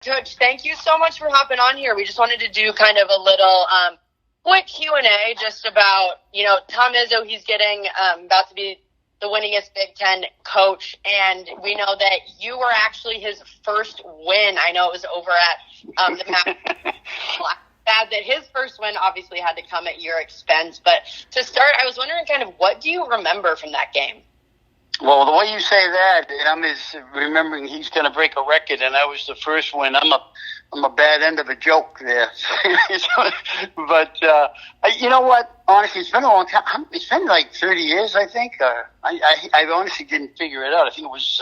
Coach, thank you so much for hopping on here. We just wanted to do kind of a little quick Q&A just about, Tom Izzo. He's getting about to be the winningest Big Ten coach, and we know that you were actually his first win. I know it was over at the Masters. Sad that his first win obviously had to come at your expense. But to start, I was wondering kind of what do you remember from that game? Well, the way you say that, I'm remembering he's going to break a record, and that was the first win. I'm a bad end of a joke there. But you know what? Honestly, it's been a long time. It's been like 30 years, I think. I honestly didn't figure it out. I think it was,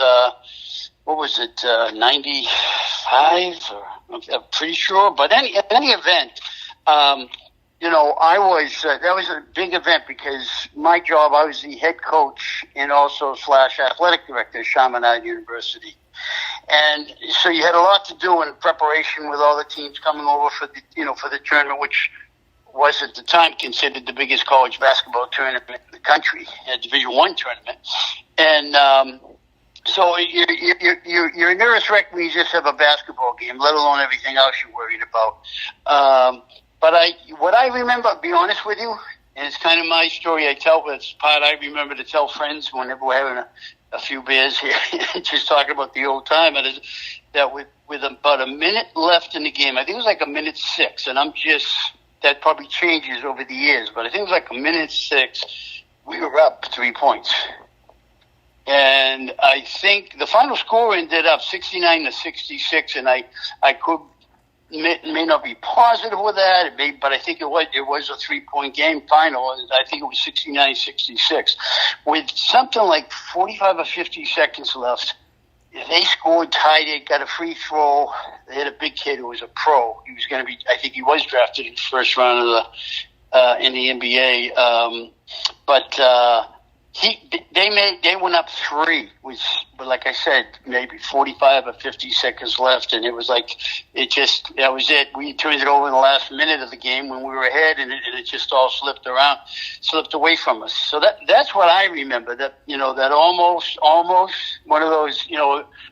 what was it, 95? I'm pretty sure. But any event, I was, that was a big event because my job, I was the head coach and also / athletic director at Chaminade University. And so you had a lot to do in preparation with all the teams coming over for the tournament, which was at the time considered the biggest college basketball tournament in the country, a Division I tournament. And, so you're a nervous wreck when you just have a basketball game, let alone everything else you're worried about. But what I remember, I'll be honest with you, and it's kind of my story I tell, it's part I remember to tell friends whenever we're having a few beers here, just talking about the old time, and that with about a minute left in the game, I think it was like a minute 6, and that probably changes over the years, but I think it was like a minute 6, we were up 3 points. And I think the final score ended up 69-66, and I could may not be positive with that, but I think it was a 3-point game final. I think it was 69-66. With something like 45 or 50 seconds left, they scored, tied it, got a free throw. They had a big kid who was a pro. He was going to be, I think he was drafted in the first round of in the NBA. They went up 3 but like I said, maybe 45 or 50 seconds left, and it was like that was it. We turned it over in the last minute of the game when we were ahead, and it just all slipped away from us. So that's what I remember. That that almost one of those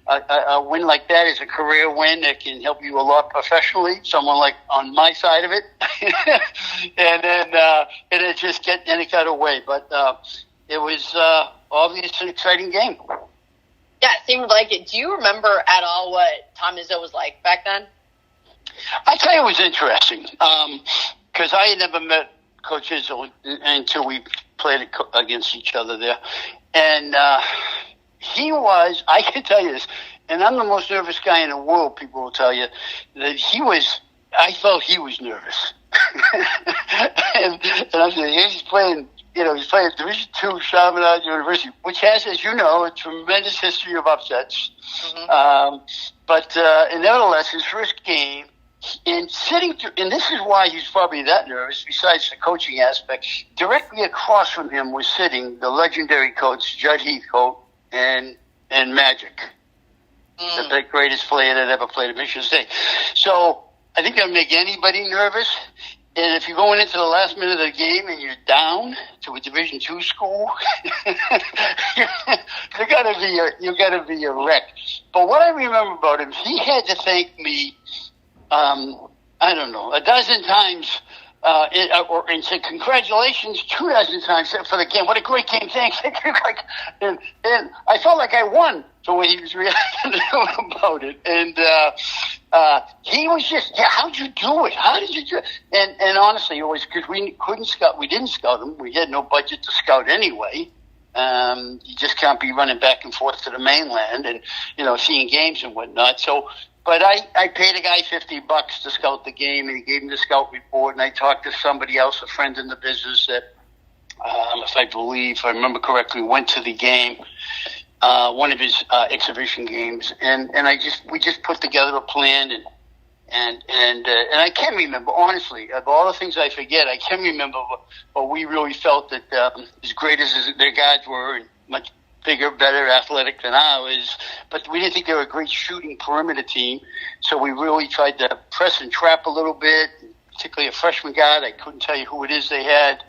a win like that is a career win that can help you a lot professionally. Someone like on my side of it, and then it got away, but. It was obviously an exciting game. Yeah, it seemed like it. Do you remember at all what Tom Izzo was like back then? I tell you, it was interesting because I had never met Coach Izzo until we played against each other there. And he was, I can tell you this, and I'm the most nervous guy in the world, people will tell you, that I felt he was nervous. and I'm saying, he's playing at Division II Chaminade University, which has, as you know, a tremendous history of upsets. Mm-hmm. But nevertheless, his first game, and this is why he's probably that nervous, besides the coaching aspect, directly across from him was sitting the legendary coach, Judd Heathcote, and Magic, the greatest player that ever played at Michigan State. So I think that would make anybody nervous. And if you're going into the last minute of the game and you're down to a Division II school, you gotta be a wreck. But what I remember about him, he had to thank me, I don't know, 12 times, and said congratulations 24 times for the game. What a great game! Thanks. And I felt like I won the way he was reacting about it. And he was just, how'd you do it? How did you do it? And honestly, it was because we didn't scout him. We had no budget to scout anyway. You just can't be running back and forth to the mainland and, seeing games and whatnot. So, but I paid a guy $50 to scout the game, and he gave me the scout report, and I talked to somebody else, a friend in the business that, if I remember correctly, went to the game. One of his exhibition games, and we just put together a plan, and I can remember, honestly, of all the things I forget, I can remember what we really felt that as great as their guys were, and much bigger, better, athletic than ours, but we didn't think they were a great shooting perimeter team, so we really tried to press and trap a little bit, particularly a freshman guard. I couldn't tell you who it is they had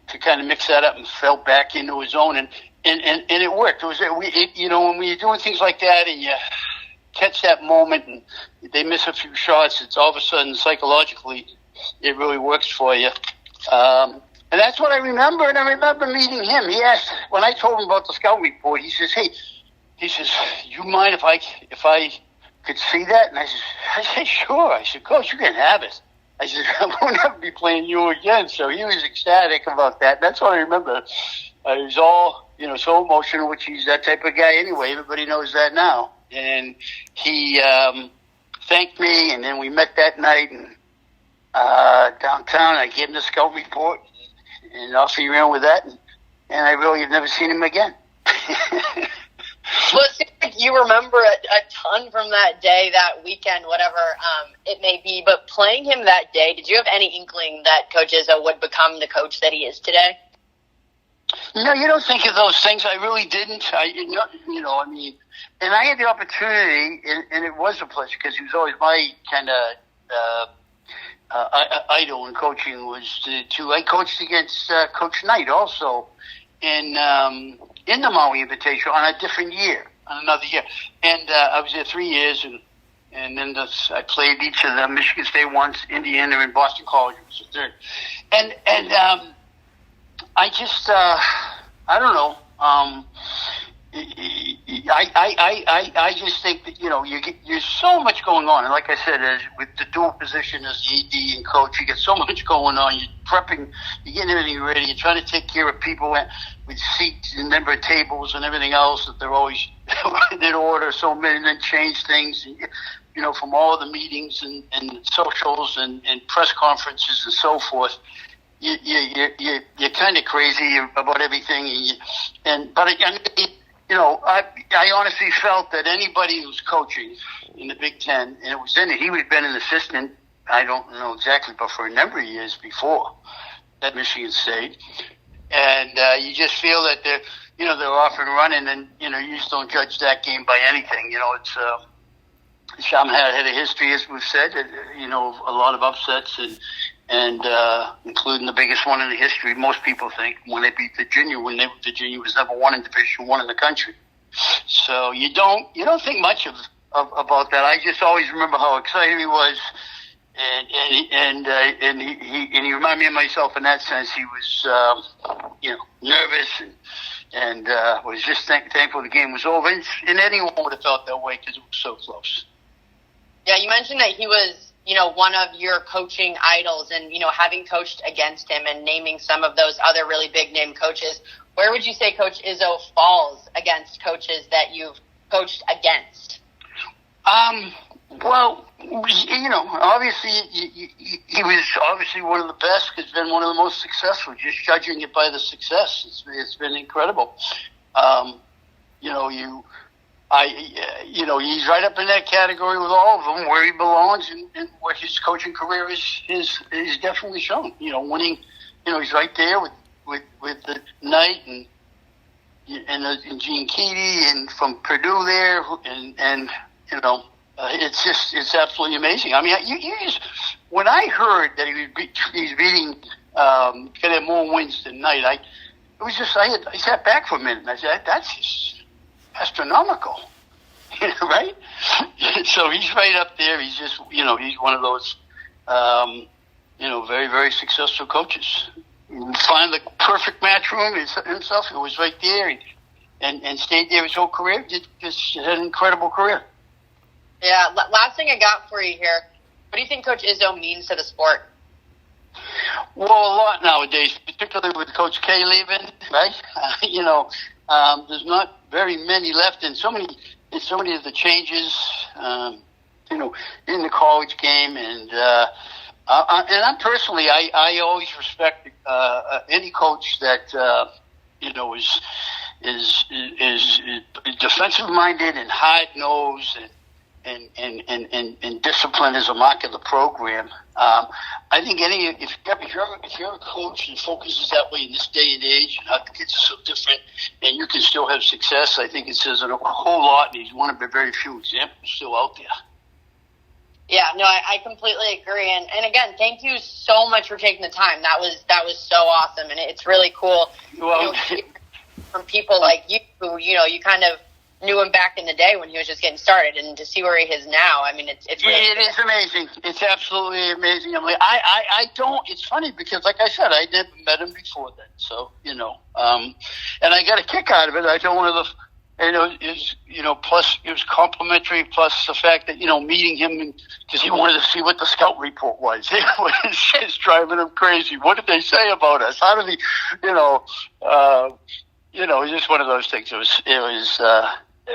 to kind of mix that up and fell back into his zone, and it worked. When you're doing things like that and you catch that moment and they miss a few shots, it's all of a sudden psychologically it really works for you. And that's what I remember, and I remember meeting him. He asked, when I told him about the scout report, he says, "Hey," he says, "You mind if I could see that?" And I said, "Sure." I said, "Coach, you can have it." I said, "I won't ever be playing you again." So he was ecstatic about that. That's what I remember. He was all, so emotional, which he's that type of guy anyway. Everybody knows that now. And he thanked me, and then we met that night and downtown. I gave him the scout report, and off he ran with that. And I really have never seen him again. Well, it seems like you remember a ton from that day, that weekend, whatever it may be. But playing him that day, did you have any inkling that Coach Izzo would become the coach that he is today? No, you don't think of those things. I really didn't. And I had the opportunity, and it was a pleasure because he was always my kind of idol in coaching. I coached against Coach Knight also in the Maui Invitational on a different year, on another year. And I was there 3 years, and then I played each of them, Michigan State once, Indiana, and Boston College was the third. And I just, I don't know. I just think that, there's so much going on. And like I said, with the dual position as the AD and coach, you get so much going on. You're prepping, you're getting everything ready. You're trying to take care of people with seats and number of tables and everything else that they're always in order so many, and then change things, from all of the meetings and socials and press conferences and so forth. You're kind of crazy about everything. I honestly felt that anybody who's coaching in the Big Ten, and it was then he would have been an assistant, I don't know exactly, but for a number of years before at Michigan State. And you just feel that they're off and running, and, you just don't judge that game by anything. It's Chaminade had a history, as we've said, a lot of upsets, and including the biggest one in the history, most people think, when they beat Virginia, Virginia was number one in Division I in the country. So you don't think much about that. I just always remember how excited he was, and he reminded me of myself in that sense. He was nervous and was just thankful the game was over. And anyone would have felt that way because it was so close. Yeah, you mentioned that he was, one of your coaching idols, and, having coached against him and naming some of those other really big name coaches, where would you say Coach Izzo falls against coaches that you've coached against? Well, obviously he was obviously one of the best. He's been one of the most successful. Just judging it by the success, it's been incredible. He's right up in that category with all of them, where he belongs and what his coaching career is definitely shown. Winning. He's right there with the Knight and Gene Keady and from Purdue there, and it's absolutely amazing. I mean, when I heard that he's beating going to have more wins than Knight, I sat back for a minute and I said, that's just astronomical, right? So he's right up there. He's just, he's one of those, very, very successful coaches. Find the perfect match room himself. He was right there and stayed there his whole career. Just had an incredible career. Yeah. Last thing I got for you here. What do you think Coach Izzo means to the sport? Well, a lot nowadays, particularly with Coach K leaving, right? There's not very many left, and so many of the changes, in the college game, and I'm personally, I always respect any coach that is defensive minded and hard nosed and discipline is a mark of the program. I think if you're a coach that focuses that way in this day and age, and how the kids are so different, and you can still have success, I think it says a whole lot. And he's one of the very few examples still out there. Yeah, no, I completely agree. And again, thank you so much for taking the time. That was so awesome, and it's really cool. Well, from people like you who, you kind of knew him back in the day when he was just getting started, and to see where he is now, I mean, it's really it is amazing. It's absolutely amazing. I mean, I don't. It's funny because, like I said, I never met him before then. So and I got a kick out of it. I don't want to. Plus it was complimentary. Plus the fact that meeting him because he wanted to see what the scout report was. It was just driving him crazy. What did they say about us? How did he? It was just one of those things. It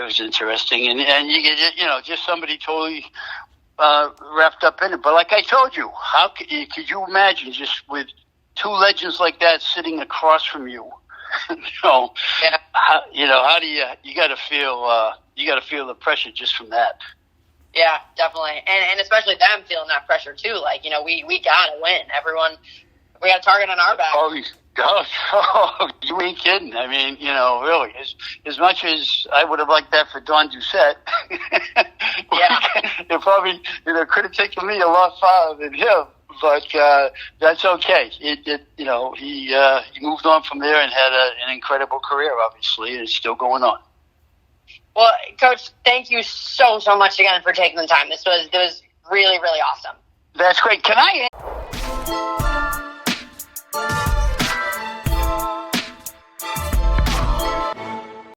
was interesting, and you get just somebody totally wrapped up in it. But like I told you, how could you imagine just with two legends like that sitting across from you? Yeah. How do you got to feel the pressure just from that. Yeah, definitely, and especially them feeling that pressure too. Like we gotta win. Everyone, we got a target on our back. Oh, you ain't kidding. I mean, really, as much as I would have liked that for Don Doucette, yeah, it probably could have taken me a lot farther than him. But that's okay. He moved on from there and had an incredible career, obviously, and it's still going on. Well, Coach, thank you so much again for taking the time. This was really, really awesome. That's great. Can I?